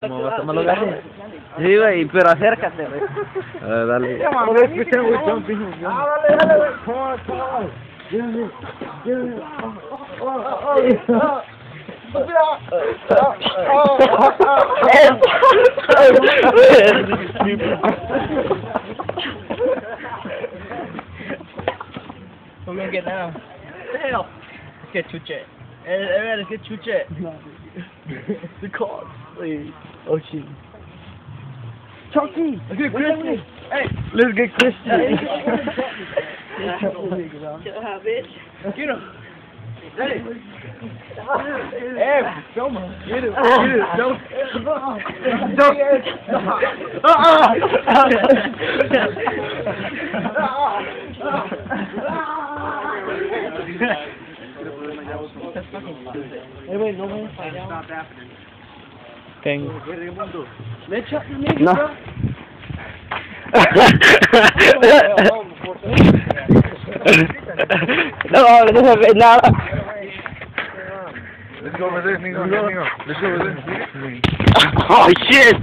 Como vas a tomar los gases. Sí, güey, pero acércate, güey. Dale. Dale, dale, come on, come on. Give me. We're gonna get down. Hell. Let's get chuche. Hey, let's get chuche. The car, please. Oh, shit. Chucky! Let's get Christy. Hey, Let's get Christy. bitch. Get him. Hey, film him. Get him. Don't. Hey, wait, no man. Stop happening. Thing. Let's shut the No. No, no se ve nada. Let's go over there, Nico. Let's go over there. Oh shit!